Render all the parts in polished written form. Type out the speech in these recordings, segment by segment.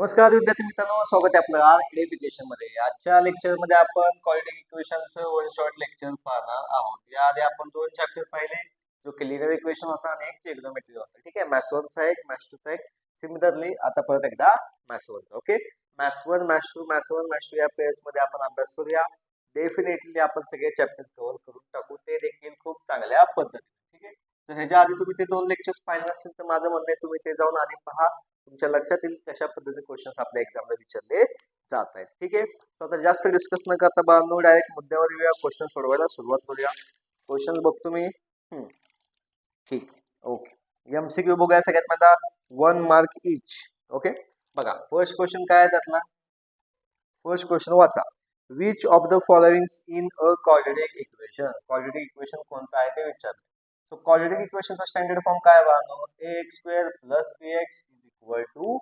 नमस्कार विद्यार्थी मित्रांनो, स्वागत आहे आपलं आर एज्युकेशन मध्ये. आजच्या लेक्चर मध्ये आपण क्वाड्रॅटिक इक्वेशनचं वन शॉट लेक्चर पाहणार आहोत. याआधी आपण दोन चॅप्टर पाहिले, जो की लिनियर इक्वेशन होता आणि एक ट्रिग्नोमेट्री होता. ठीक आहे, मॅथ्स 1 चा एक, मॅथ्स 2 चा एक. सिमिलरली आता परत एकदा मॅथ्स 1 चा. Okay, maths 1, maths 2, maths 1, maths 2 या पेयर्स मध्ये आपण अभ्यास करूया. डेफिनेटली आपण सगळे चॅप्टर कव्हर करून टाकू, ते देखील खूप चांगल्या पद्धतीने. ठीक आहे, तर ह्याच्या आधी तुम्ही ते दोन लेक्चर्स पाहिले नसेल तर माझं म्हणणं आहे तुम्ही ते जाऊन आधी पहा. तुमच्या लक्षात येईल कशा पद्धतीने क्वेश्चन्स आपल्या एक्झामला विचारले जात आहेत. ठीक आहे, तर आता जास्त डिस्कस न करता बाळांनो डायरेक्ट मुद्द्यावर येऊया, क्वेश्चन सोडवायला सुरुवात करूया. क्वेश्चन बघतो मी. ठीक, ओके. एमसीक्यू बघूया. सगळ्यात पहिला 1 मार्क इच. ओके, बघा फर्स्ट क्वेश्चन काय आहे त्यातला. फर्स्ट क्वेश्चन वाचा. Which of the followings in a quadratic equation. Quadratic equation कोणतं आहे ते विचारलं. सो क्वाड्रॅटिक इक्वेशनचा स्टँडर्ड फॉर्म काय बाळांनो, ax square plus bx is equal to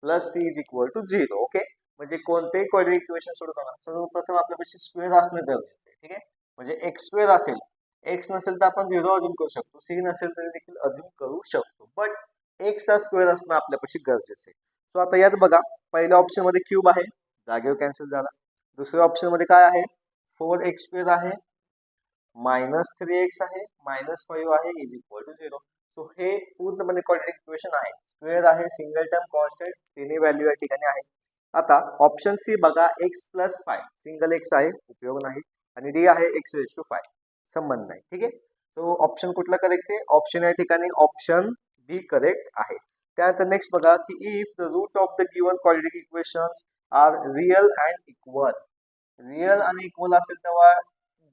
plus c is equal to 0. Okay, म्हणजे कोणतेही क्वाड्रॅटिक इक्वेशन सोडवताना सर्वप्रथम आपल्यापाशी स्क्वेअर असणे गरजेचे आहे. ठीक आहे, म्हणजे x स्क्वेअर असेल, x नसेल तर आपण 0 अजून करू शकतो, c नसेल तरी देखील अजून करू शकतो, बट x चा स्क्वेअर असणं आपल्यापाशी गरजेचं आहे. सो आता यात बघा, पहिल्या ऑप्शन मध्ये क्यूब आहे, जागेवर कॅन्सल झाला. दुसऱ्या ऑप्शन मध्ये काय आहे, 4x स्क्वेअर आहे, -3x आहे, -5 आहे, इज इक्वल टू 0. सो हे पूर्णपणे क्वाड्रॅटिक इक्वेशन आहे. स्क्वेअर आहे, सिंगल टर्म, कॉन्स्टंट, तिन्ही व्हॅल्यू या ठिकाणी आहे. आता ऑप्शन सी बघा, x + 5, सिंगल x आहे, उपयोग नाही, आणि डी आहे x⁵5, संबंध नाही. ठीक आहे, सो ऑप्शन कुठला करेक्ट आहे, ऑप्शन या ठिकाणी ऑप्शन बी करेक्ट आहे. त्यानंतर नेक्स्ट बघा की if the root of the given quadratic equations are real and equal. Real आणि इक्वल असेल तेव्हा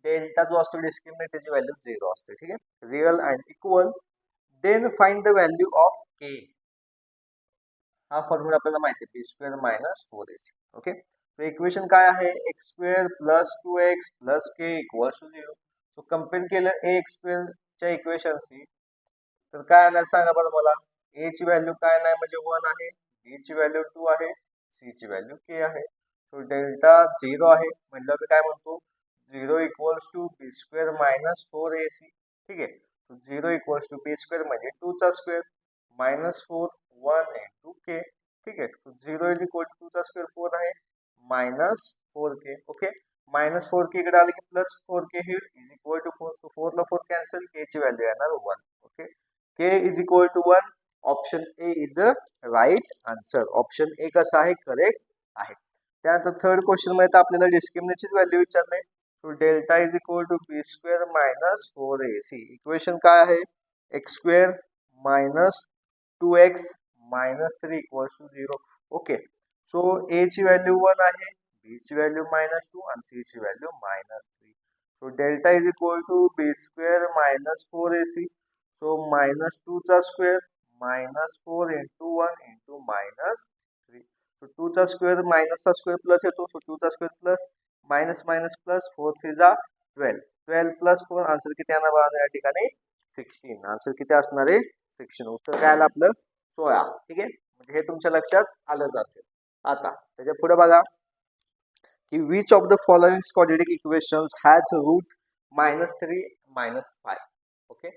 डेल्टा जो असतो डिस्क्रिमिनंट त्याची व्हॅल्यू 0 असते. ठीक आहे, real and equal, then find the value of K. हा फॉर्म्युला आपल्याला माहिती आहे, b² - 4ac. Okay, so equation काय आहे, x² + 2x + k = 0. So compare केलं ax² च्या इक्वेशनशी, तर काय येणार सांगा बरं मला. a ची व्हॅल्यू काय नाही म्हणजे 1 आहे, b ची व्हॅल्यू 2 आहे, c ची व्हॅल्यू k आहे. सो डेल्टा 0 आहे म्हटलं की काय म्हणतो, 0 = b² - 4ac. ठीक आहे, 0 = b² म्हणजे 2 चा स्क्वेअर -4 1 × k. ठीक आहे, 0 = 2 चा स्क्वेअर 4 आहे, -4k. ओके, -4k इकडे आले की +4k हे इज इक्वल टू 4. सो 4 ला 4 कॅन्सल, k ची व्हॅल्यू येणार 1. Okay, k is equal to 1. Option A is the right answer. Option A कसा आहे, करेक्ट आहे. त्यानंतर थर्ड क्वेश्चन मध्ये आपल्याला डिस्क्रिमिनंटचीच व्हॅल्यू विचारले. So delta is equal to b² - 4ac. Equation काय आहे, x² - 2x - 3 = 0. Okay, so a ची व्हॅल्यू 1 आहे, b ची व्हॅल्यू -2 आणि c ची value -3. So delta is equal to b² - 4ac. So -2 चा स्क्वेअर -4 × 1 × -3. सो 2 चा स्क्वेअर मायनस चा स्क्वेअर प्लस येतो, सो 2 चा square plus minus minus plus 4 3 जा 12. 12 + 4 आन्सर किती येणार बघा या ठिकाणी, 16. आन्सर किती असणार आहे, 16. उत्तर काय आलं आपलं, 16. ठीक आहे, म्हणजे हे तुमच्या लक्षात आलंच असेल. आता त्याच्या पुढे बघा की which of the following quadratic equations has root -3 -5. Okay,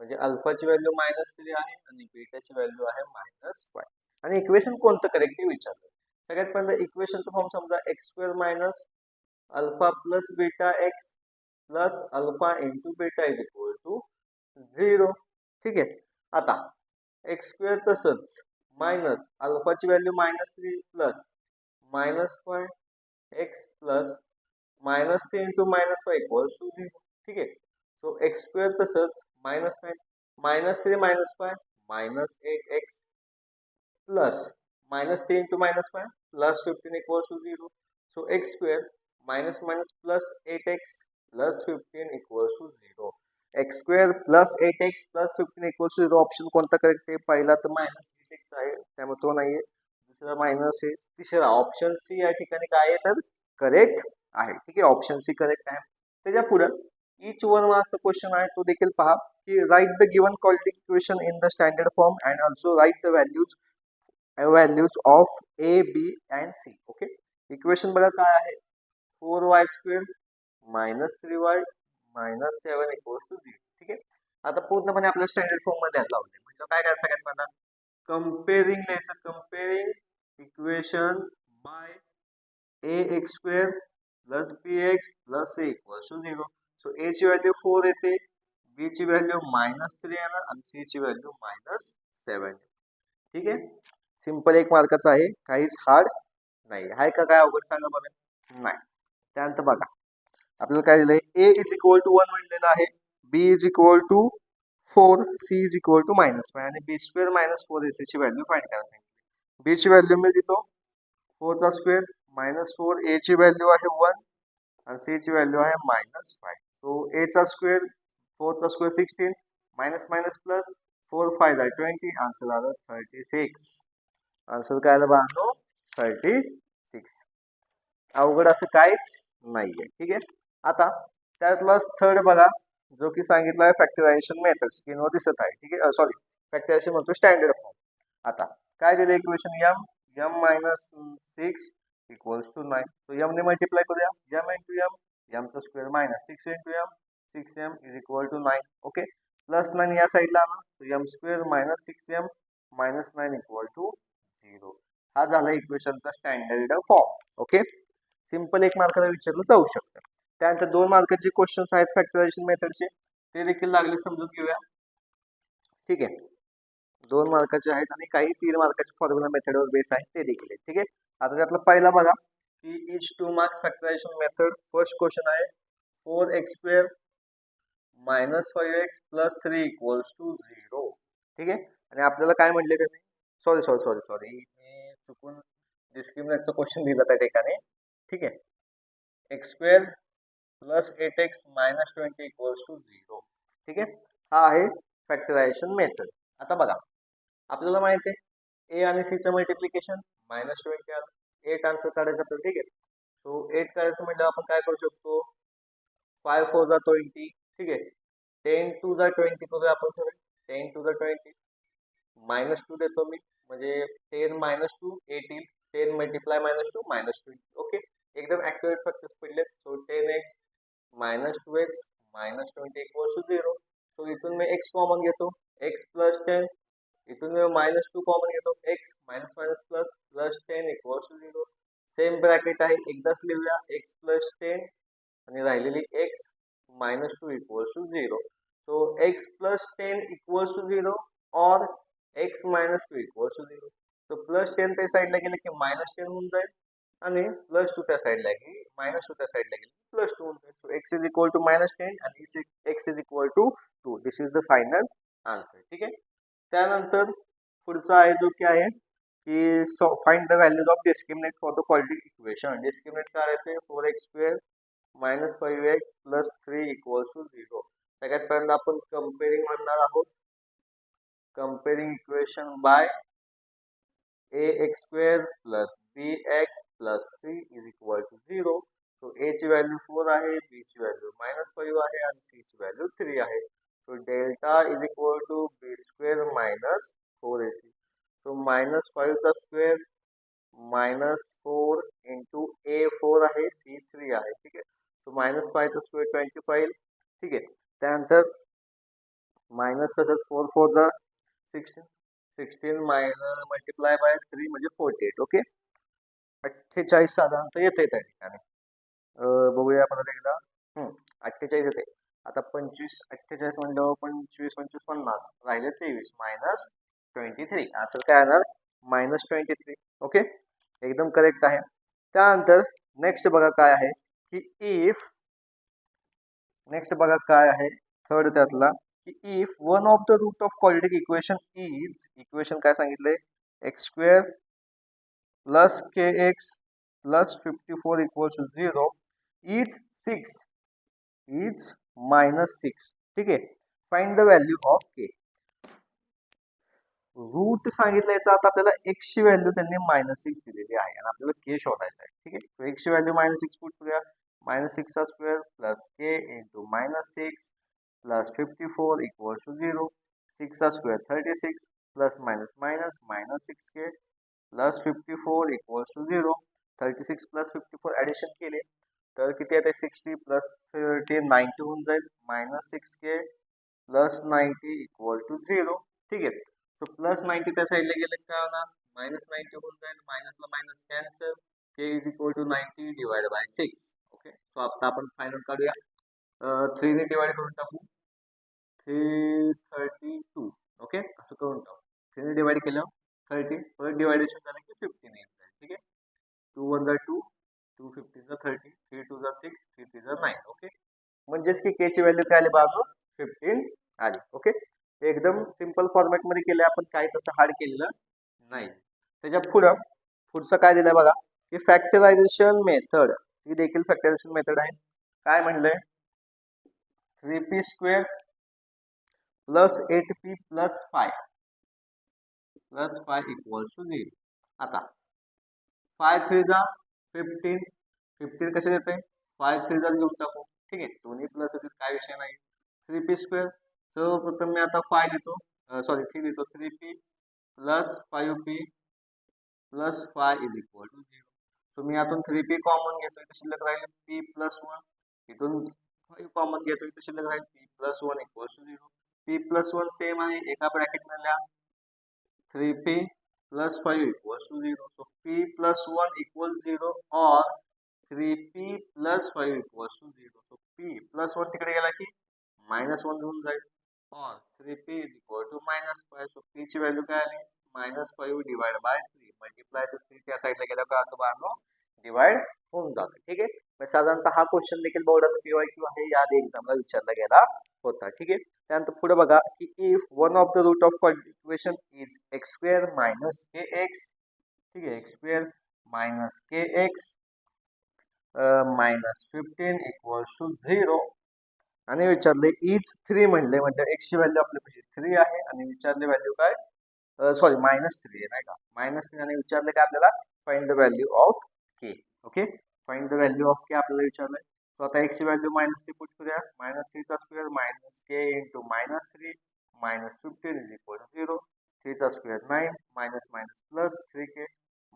म्हणजे अल्फाची व्हॅल्यू -3 आहे आणि बीटाची व्हॅल्यू आहे -5. आणि इक्वेशन कोणतं करेक्ट विचारलं. सगळ्यात पहिलं इक्वेशनचा फॉर्म समजा, x² - alpha + beta x + alpha × beta is equal to 0. ठीक आहे, आता x² तसंच मायनस अल्फाची व्हॅल्यू -3 प्लस -5 x प्लस -3 × -5 = 0. ठीक आहे, सो x² तसंच minus sign -3 - 5 -8x plus -3 × -5 +15 = 0. So x² minus minus plus 8x plus 15 = 0. x² + 8x + 15 = 0. Option कोणता correct आहे, पहिला तर -8x आहे त्यामुळे तो नाहीये, दुसरा मायनस आहे, तिसरा ऑप्शन सी या ठिकाणी काय आहे तर करेक्ट आहे. ठीक आहे, ऑप्शन सी करेक्ट आहे. त्याच्या पुढे इच वन मार्क्सचा क्वेश्चन आहे, तो देखील पहा की write the given quadratic equation in the standard form and also write the values of a b and c. Okay, equation बघा काय आहे, 4y² - 3y - 7 = 0. ठीक आहे, आता पूर्णपणे आपल्या स्टँडर्ड फॉर्म मध्ये लावले म्हणजे काय काय सगळ्यात पहिला कम्पेअरिंग द्यायचं, comparing equation by ax square plus bx plus a equals to 0. So a ची व्हॅल्यू 4 येते, b ची व्हॅल्यू -3 येणार आणि c ची व्हॅल्यू -7. ठीक आहे, सिंपल 1 मार्काचा आहे, काहीच हार्ड नाही आहे. का काय अवघड सांगा बरं? नाही. त्यानंतर बघा आपल्याला काय दिलंय, a इज इक्वल टू 1 म्हणलेलं आहे, b is equal to 4, c is equal to -5 आणि b स्क्वेअर -4ac ची व्हॅल्यू फाइंड करायला सांगितली. b ची व्हॅल्यू मी देतो 4 चा स्क्वेअर -4, a ची व्हॅल्यू आहे 1 आणि c ची व्हॅल्यू आहे -5. सो a चा स्क्वेअर 4 चा square 16 minus minus plus 4 5 20, answer आलं 36. आन्सर काय आलं बाळांनो? 36. अवघड असं काहीच नाहीये. ठीक आहे, आता त्यातला थर्ड बघा, जो की सांगितला आहे फॅक्टरायझेशन मेथड, स्क्रीनवर दिसत आहे. ठीक आहे, सॉरी फॅक्टरायझेशन म्हणतो स्टँडर्ड फॉर्म. आता काय दिलं equation, m -6 equals to 9. So m ने मल्टिप्लाय करूया, m इंटू m चा square -6 into m 6m is equal to 9. Okay, plus 9 या साईडला आणा, so m square -6m -9 equal to 0. हा झाला इक्वेशनचा स्टँडर्ड फॉर्म. ओके, सिंपल 1 मार्काला विचारलं जाऊ शकतं. त्यानंतर 2 मार्काचे क्वेश्चन्स आहेत फॅक्टरायझेशन मेथडचे, ते देखील लागले समजून घेऊया. ठीक आहे, 2 मार्काचे आहेत आणि काही 3 मार्काचे फॉर्म्युला मेथडवर बेस आहे, ते देखील आहेत. ठीक आहे, आता त्यातला पहिला बघा की इच 2 marks factorisation method. First question आहे 4x² -5x plus 3 equals to 0. ठीक आहे, आणि आपल्याला काय म्हटले त्याने, सॉरी मी चुकून डिस्क्रिमिनेटचा क्वेश्चन दिला त्या ठिकाणी. ठीक आहे, x² plus 8x -20 equals to 0. ठीक आहे, हा आहे फॅक्टरायझेशन मेथड. आता बघा आपल्याला माहिती आहे a आणि c चं मल्टिप्लिकेशन -20 आलं, 8 आन्सर काढायचा आपल्याला. ठीक आहे, सो 8 काढायचं म्हणजे आपण काय करू शकतो, 5 4 जा 20. ठीक आहे, 10 2 जा 20 करूया आपण सगळे, 10 2 जा 20 -2 देतो मी, म्हणजे 10 -2 18, 10 मल्टिप्लाय -2 -20. ओके, एकदम ऍक्युरेट फॅक्टर्स पडले. So 10x -2x -20 equals to 0. So इथून मी x कॉमन घेतो, x प्लस 10, इथून मी -2 कॉमन घेतो, x minus minus plus plus 10 equals to 0. Same bracket आहे, एकदाच लिहूया, x प्लस 10 आणि राहिलेली x -2 equals to 0. So x plus 10 equals to 0 और x -2 इक्वल्स टू 0. तो प्लस 10 त्या साईडला गेले की -10 होऊन जाईल आणि प्लस 2 त्या साईडला गेली -2 त्या साईडला गेली प्लस 2 होऊन जाईल. So x is equal to -10 आणि x is equal to 2. This is the final answer. ठीक आहे, त्यानंतर पुढचा आहे जो की आहे की find the values of discriminant for the quadratic equation. Discriminant काढायचे 4x² -5x plus 3 equals to 0. सगळ्यात पहिल्यांदा आपण कंपेअरिंग म्हणणार आहोत, comparing equation by ax² plus bx plus c is equal to 0. So a ची व्हॅल्यू 4 आहे, b ची value -5 आहे आणि c ची व्हॅल्यू 3 आहे. So delta is equal to b² -4ac. So -5 चा स्क्वेअर -4 इंटू a 4 आहे, c 3 आहे. ठीक आहे, सो -5 चा स्क्वेअर 25. ठीक आहे, त्यानंतर मायनस तसंच 4 4 जा 16, 16 मायनस मल्टिप्लाय बाय 3 म्हणजे 48. ओके, 48 साधारणतः येते त्या ठिकाणी. बघूया आपण एकदा. 48 येते. आता 25 48 म्हणल्यावर 25 25 50 राहिले 23 -23. आन्सर काय येणार? -23. ओके, एकदम करेक्ट आहे. त्यानंतर नेक्स्ट बघा काय आहे की इफ, नेक्स्ट बघा काय आहे थर्ड त्यातला की if one of the root of quadratic equation is, equation काय सांगितले, x² plus kx plus 54 equals to 0 is 6 is -6. ठीक आहे, find the value of k. Root सांगितलं याचा, आता आपल्याला x ची व्हॅल्यू त्यांनी -6 दिलेली आहे आणि आपल्याला k शोधायचा आहे. ठीक आहे, so x ची व्हॅल्यू -6 पुट करूया, -6 चा square plus k into -6 plus 54 equals to 0. 6 चा square 36 plus minus minus -6k plus 54 equals to 0. 36 plus 54 addition केले तर किती येते, 60 प्लस 30 90 होऊन जाईल, -6k प्लस 90 इक्वल टू 0. ठीक आहे, सो प्लस 90 त्या साईडला गेले काय होणार, -90 होऊन जाईल, मायनसला minus cancel, K is equal to 90 divide by 6. Okay, so आता आपण फायनल काढूया. 3 ने डिवाइड करून टाकू, 332. ओके, असं करून टाकू. 3 ने डिवाइड केलं 30, परत डिवायडेशन झालं की 15 येईल. ठीक आहे, 2 1 2, 2 15 30, 3 2 6, 3 3 9. ओके, म्हणजेच की के ची व्हॅल्यू काय आली बाजू 15 आली. ओके, एकदम सिंपल फॉर्मॅट मध्ये केलं आपण, काहीच असं हार्ड केलेलं नाही. त्याच्या पुढचं काय दिलंय बघा, की फॅक्टरायझेशन मेथड, ही देखील फॅक्टरायझेशन मेथड आहे. काय म्हणलंय, 3p² plus 8p plus 5 equals to 0. आता 5 3 जा 15, 15 कसे देते, 5 3 जा लिहून टाकू. ठीक आहे, दोन्ही प्लस असेल काय विषय नाही. 3p², सर्वप्रथम मी आता 5 लिहितो, सॉरी 3 लिहितो, 3p plus 5p plus 5 is equal to 0. So मी यातून 3p कॉमन घेतोय, तर शिल्लक राहील p प्लस 1. इथून 5 कॉमन घेतोय, तर शिल्लक राहील p plus 1 equal to 0. p plus 1 same आहे, एका ब्रॅकेटमध्ये लिहा, 3p plus 5 equals to 0. So p plus 1 equals 0 और 3p plus 5 equals to 0. So p plus 1 तिकडे गेला की -1 होऊन जाईल, और 3p is equal to -5. So p ची व्हॅल्यू काय आली, -5 डिवाइड बाय 3, मल्टिप्लाय टू 3 त्या साईडला गेला का आता बाजू डिवाइड होऊन जातं. ठीक आहे, साधारणतः हा क्वेश्चन देखील बोर्डाचा PYQ आहे, याआधी एक्झामला विचारला गेला होता. ठीक आहे, त्यानंतर पुढे बघा, की if one of the root of quadratic equation is x² minus kx. ठीक आहे, x² minus kx -15 equals to 0. आणि विचारले इज 3 म्हणले, म्हणजे x ची व्हॅल्यू आपल्यापाशी 3 आहे, आणि विचारले व्हॅल्यू काय, सॉरी -3 आहे नाही का, -3, आणि विचारले काय आपल्याला, find the value of k. Okay, find the value of k आपल्याला विचारलंय. सो आता x ची व्हॅल्यू -3 पुट करूया, -3² minus k into -3 -15 is equal to 0. 3² 9 minus minus plus 3k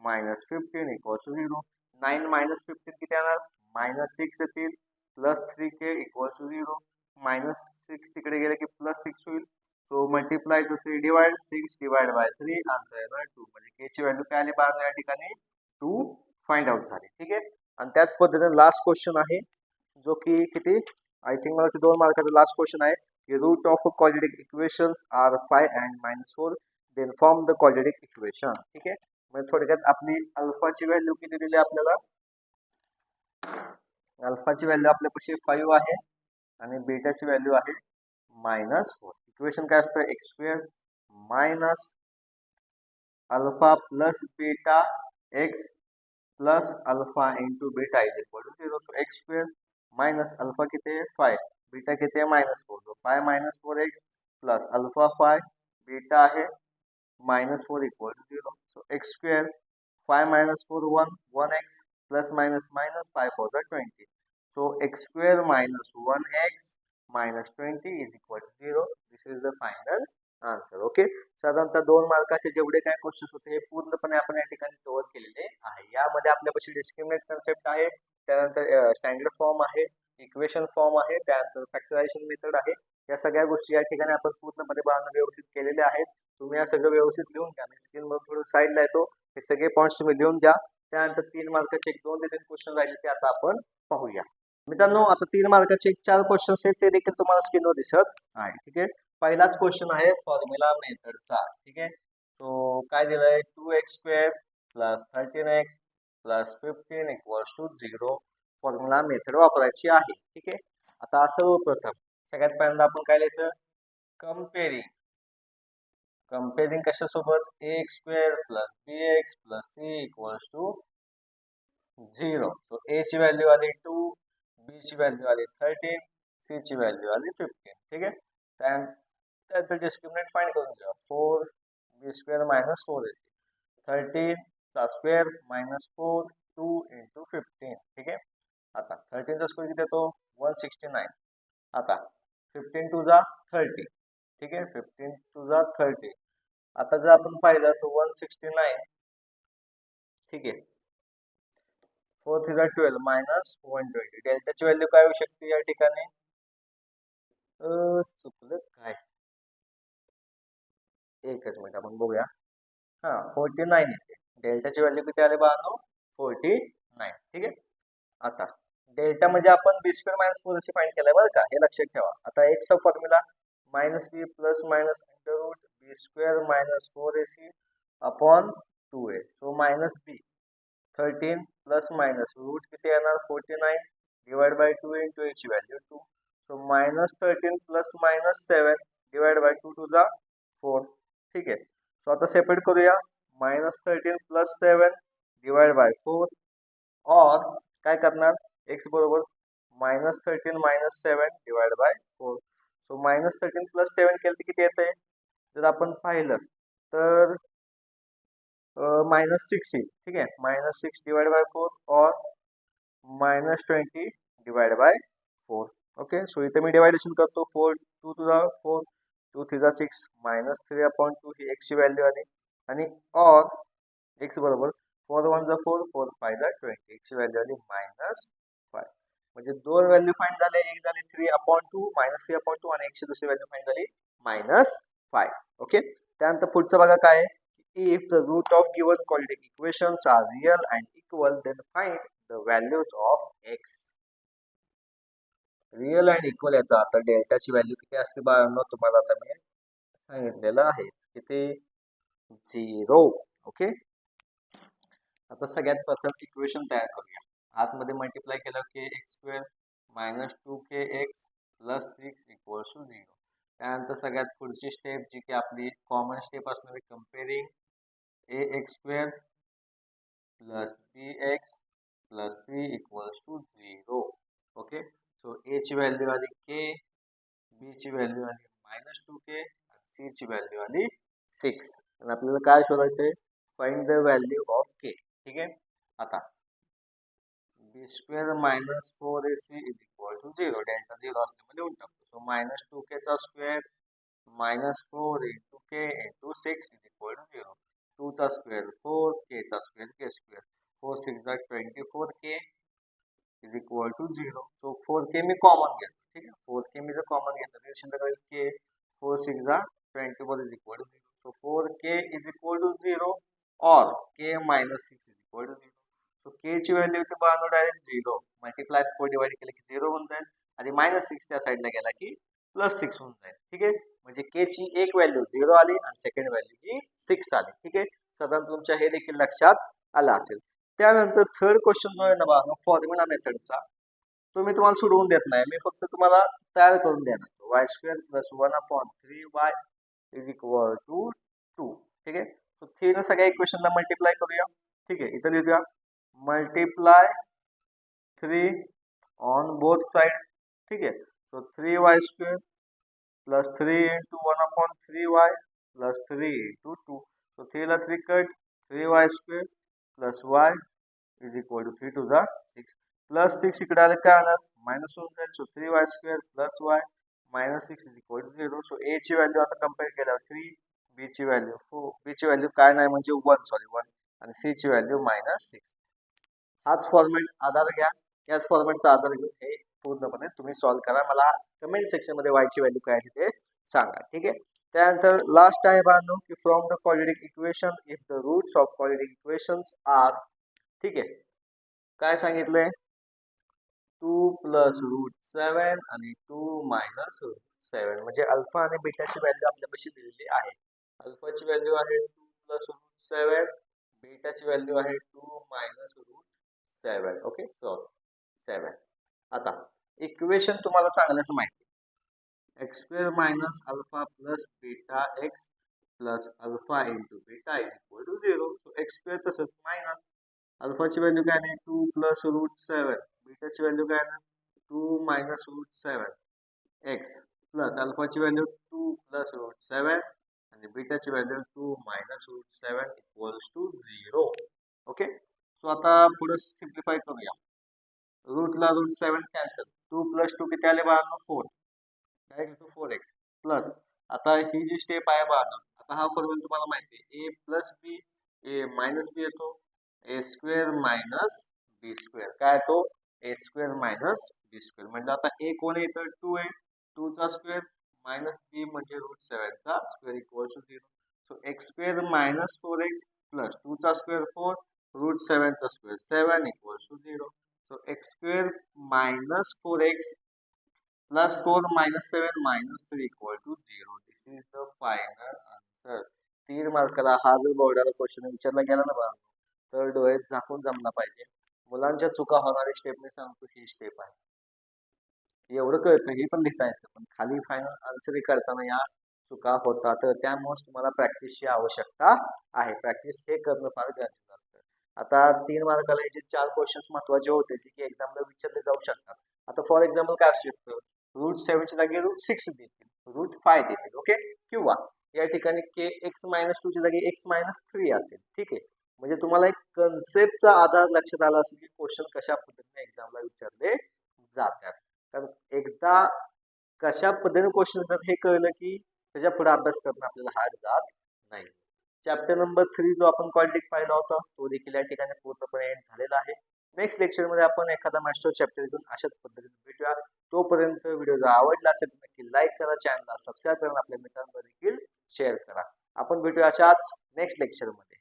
-15 equal to 0. 9 -15 किती येणार, -6 येतील, प्लस 3k इक्वल टू 0. -6 तिकडे गेले की +6 होईल. So multiply to 3 divide 6 divide by 3, answer येणार 2. म्हणजे के ची व्हॅल्यू काय आली बाळा या ठिकाणी 2 फाइंड आउट झाली. ठीक आहे, आणि त्याच पद्धतीने लास्ट क्वेश्चन आहे, जो की किती, आय थिंक मला 2 मार्काचा लास्ट क्वेश्चन आहे, की root of quadratic equations are 5 and -4, then form the quadratic equation. ठीक आहे, म्हणजे थोडक्यात आपली अल्फाची व्हॅल्यू किती दिली आपल्याला, अल्फाची व्हॅल्यू आपल्यापाशी 5 आहे, आणि बीटाची व्हॅल्यू आहे -4. इक्वेशन काय असतं, x² minus alpha plus beta x plus alpha into beta is equal to 0. So x² minus alpha किती आहे 5, बीटा किती आहे -4. So 5 4x plus alpha 5, beta आहे -4 equal to 0. So x², 5 4 1 1x plus minus minus 5 4 20. So x² minus 1x minus 20 is equal to 0. This is the final answer. Okay, साधारणतः 2 मार्काचे जेवढे काही questions होते हे पूर्णपणे आपण या ठिकाणी कव्हर केलेले आहे. यामध्ये आपल्यापाशी डिस्क्रिमिनेट कन्सेप्ट आहे, त्यानंतर स्टँडर्ड फॉर्म आहे, इक्वेशन फॉर्म आहे, त्यानंतर फॅक्टरायझेशन मेथड आहे. या सगळ्या गोष्टी या ठिकाणी आपण पूर्णपणे बाळांना व्यवस्थित केलेल्या आहेत. तुम्ही या सगळं व्यवस्थित लिहून घ्या, मी स्क्रीन वर थोडं साईडला येतो, हे सगळे पॉईंट्स तुम्ही लिहून घ्या. त्यानंतर 3 मार्काचे 1 2 ते 3 क्वेश्चन राहिले ते आता आपण पाहूया. मित्रांनो, आता 3 मार्काचे 4 क्वेश्चन आहेत, ते देखील तुम्हाला स्क्रीनवर दिसत आहे. ठीक आहे, पहिलाच क्वेश्चन आहे फॉर्म्युला मेथडचा. ठीक आहे, सो काय दिलंय, 2x² plus 13x plus 15 equals to 0. Formula method वापरायची आहे. ठीक आहे, आता सर्वप्रथम सगळ्यात पहिल्यांदा आपण काय लिहायचं, कंपेरिंग कशासोबत, ax² plus bx plus c equals to 0. So a ची व्हॅल्यू आली 2, b ची व्हॅल्यू आली 13, c ची व्हॅल्यू आली 15. ठीक आहे, त्यानंतर डिस्क्रिमिनेंट फाइंड करून घ्या, 4b² मायनस 4ac, 13 चा स्क्वेअर मायनस 4 2 इंटू 15. ठीक आहे, आता 13 चा स्क्वेअर किती येतो 169. आता 15 टू जा 30. ठीक आहे, 15 टू जा 30. आता जर आपण पाहिलं तर 169. ठीक आहे, 4 3 जा 12 मायनस 120. डेल्टाची व्हॅल्यू काय होऊ शकते या ठिकाणी, चुकलं काय, एकच मिनिट आपण बघूया. हा 49 येते. डेल्टाची व्हॅल्यू किती आले बाळांनो? 49. ठीक आहे. आता डेल्टा म्हणजे आपण बी स्क्वेअर मायनस 4 असे फाइंड केलंय बरं का, हे लक्षात ठेवा. आता एक्सचा formula minus B plus minus under root B square minus 4ac upon 2a. So minus B 13 plus minus root किती येणार 49 डिवाइड बाय 2 इंटू एची value 2. So minus 13 plus minus 7 divide by 2 टू जा 4. ठीक आहे. सो आता सेपरेट करूया. Minus 13 plus 7 divide by 4 और काय करणार एक्स बरोबर minus 13 minus 7 divide by 4. So minus 13 plus 7 केलं तर किती येते? जर आपण पाहिलं तर मायनस 6 येईल. ठीक आहे. मायनस 6 डिवाइड बाय 4 और minus 20 divide by 4. Okay. So इथे मी डिवायडेशन करतो. 4 2 टू द 4 2 3 6 मायनस 3 अपॉन 2 ही एक्सची व्हॅल्यू आली आणि और एक्स बरोबर 4 1 जा 4 4 5 जा 20 एक्सची व्हॅल्यू आली मायनस 5. म्हणजे दोन व्हॅल्यू फाइंड झाले. एक झाली 3 अपॉन 2 मायनस 3 अपॉन 2 आणि एक्सची दुसरी व्हॅल्यू फाइंड झाली मायनस 5. ओके. त्यानंतर पुढचं बघा काय आहे. If the root of given quadratic equations are real and equal, then find the values of x. Real and equal याचा आता डेल्टाची व्हॅल्यू किती असते बाळांनो तुम्हाला आता मी सांगितलेलं आहे. किती? 0. ओके. आता सगळ्यात प्रथम इक्वेशन तयार करूया. आतमध्ये मल्टिप्लाय केलं की x square minus 2kx plus 6 equals to 0. त्यानंतर सगळ्यात पुढची स्टेप जी की आपली कॉमन स्टेप असणार आहे comparing ax square plus bx plus c equals to 0. Okay. So a ची व्हॅल्यू आली k, b ची व्हॅल्यू आली मायनस 2k आणि c ची व्हॅल्यू आली 6. आणि आपल्याला काय शोधायचंय? Find the value of k. ठीक आहे. आता B square minus 4ac is equal to 0. Delta 0 असल्यामुळे लिहून टाकतो. सो मायनस 2k चा square minus 4 into k into 6 is equal to 0. 2 चा स्क्वेअर 4 k चा स्क्वेअर k स्क्वेअर 4 6 जा 24k is equal to 0. So 4k मी कॉमन घेतो. ठीक आहे. 4k मी जर कॉमन घेतलं तर शिल्लक राहील k 4 6 जा 24 is equal to 0. So 4k is equal to 0 और k minus 6 is equal to 0. So k ची व्हॅल्यू इथे बाळांनो डायरेक्ट 0 मल्टिप्लाय 4 डिवाइड केलं की 0 होऊन जाईल आणि मायनस 6 त्या साईडला गेला की प्लस 6 होऊन जाईल. ठीक आहे. म्हणजे k ची एक व्हॅल्यू 0 आली आणि सेकंड व्हॅल्यू ही 6 आली. ठीक आहे. साधारण तुमच्या हे देखील लक्षात आलं असेल. त्यानंतर थर्ड क्वेश्चन जो आहे ना बाळांनो फॉर्म्युला मेथडचा तो मी तुम्हाला सोडवून देत नाही. मी फक्त तुम्हाला तयार करून देणार. Y square plus 1 upon 3y is equal to 2. ठीक आहे. सो 3 सगळ्या इक्वेशनला मल्टिप्लाय करूया. ठीक आहे. इथं लिहूया मल्टिप्लाय 3 ऑन बोथ साइड. ठीक आहे. So 3y square plus 3 into 1 upon 3y plus 3 into 2. So 3 ला 3 cut 3y square plus y is equal to 3 two जा 6 प्लस 6 इकडे आले काय होणार मायनस होऊन जाईल. So 3y square plus y minus 6 is equal to 0. So a ची value आता कंपेअर केल्यावर 3 b ची व्हॅल्यू 4 b ची व्हॅल्यू काय नाही म्हणजे 1 आणि c ची व्हॅल्यू मायनस 6. हाच फॉर्मॅट आधार घ्या. याच फॉर्मॅटचा आधार घेऊन हे पूर्णपणे तुम्ही सॉल्व्ह करा. मला कमेंट सेक्शन मध्ये y ची व्हॅल्यू काय आहे ते सांगा. ठीक आहे. त्यानंतर लास्ट आहे बाळांनो की from the quadratic equation if the roots of quadratic equations are. ठीक आहे. काय सांगितलंय 2 प्लस रूट 7 आणि 2 मायनस रूट 7 म्हणजे अल्फा आणि बीटाची व्हॅल्यू आपल्यापाशी दिलेली आहे. अल्फाची व्हॅल्यू आहे 2 प्लस रूट 7, बीटाची व्हॅल्यू आहे 2 मायनस रूट 7. ओके. सो 7. आता इक्वेशन तुम्हाला चांगलंच माहिती x square minus alpha plus beta x plus alpha into beta is equal to 0. So x square तसंच मायनस अल्फाची व्हॅल्यू काय नाही 2 प्लस रूट 7, बीटाची व्हॅल्यू काय नाही 2 मायनस रूट 7 एक्स प्लस अल्फाची व्हॅल्यू 2 प्लस रूट 7 आणि बीटाची value 2 minus root 7 equals to 0. Okay. So आता पुढे सिम्प्लिफाय करूया. रूटला रूट 7 कॅन्सल 2 प्लस 2 किती आले बाळांनो 4 डायरेक्ट टू 4x प्लस आता ही जी स्टेप आहे बाळांनो आता हा फॉर्म्युला तुम्हाला माहिती आहे a plus B A minus B येतो A square minus B square काय तो A square minus B square म्हणजे आता ए कोण येतं 2 आहे 2 चा स्क्वेअर मायनस बी म्हणजे रूट 7 चा square equal to 0. So x square minus 4x plus 2 चा स्क्वेअर 4 रूट 7 चा square 7 equals to 0. So x square minus 4x plus 4 minus 7 minus 3 equal to 0. This is the final answer. 3 मार्काला हा जर बोर्डाला question विचारला गेला ना बघा तर डोळ्यात झाकून जमला पाहिजे. मुलांच्या चुका होणारी स्टेप मी सांगतो ही स्टेप आहे. एवढं कळतं हे पण लिहिता येतं पण खाली फायनल आन्सर करताना या चुका होतात. तर त्यामुळे तुम्हाला प्रॅक्टिसची आवश्यकता आहे. प्रॅक्टिस हे करणं फार गरजेचं असतं. आता 3 मार्काला हे जे 4 क्वेश्चन्स महत्वाचे होते जे की एक्झामला विचारले जाऊ शकतात. आता फॉर एक्झाम्पल काय असू शकतं रूट 7 च्या जागी रूट 6 देतील, रूट 5 देतील. ओके, किंवा या ठिकाणी के एक्स मायनस 2 च्या जागी एक्स मायनस 3 असेल. ठीक आहे, म्हणजे तुम्हाला एक कन्सेप्टचा आधार लक्षात आला असेल की क्वेश्चन कशा पद्धतीने एक्झामला विचारले जातात. कारण एकदा कशा पद्धतीने क्वेश्चन येतात हे कळलं की त्याच्या पुढे अभ्यास करणं आपल्याला हार्ड जात नाही. चॅप्टर नंबर 3 जो आपण क्वाड्रेटिक पाहिला होता तो देखील या ठिकाणी पूर्णपणे एंड झालेला आहे. नेक्स्ट लेक्चर मध्ये आपण एखादा मास्टर चॅप्टर घेऊन अशाच पद्धतीने भेटूया. तोपर्यंत व्हिडिओ जर आवडला असेल तर नक्की लाईक करा, चॅनलला सबस्क्राईब करा, आपल्या मित्रांना देखील शेअर करा. आपण भेटूया अशाच नेक्स्ट लेक्चर मध्ये.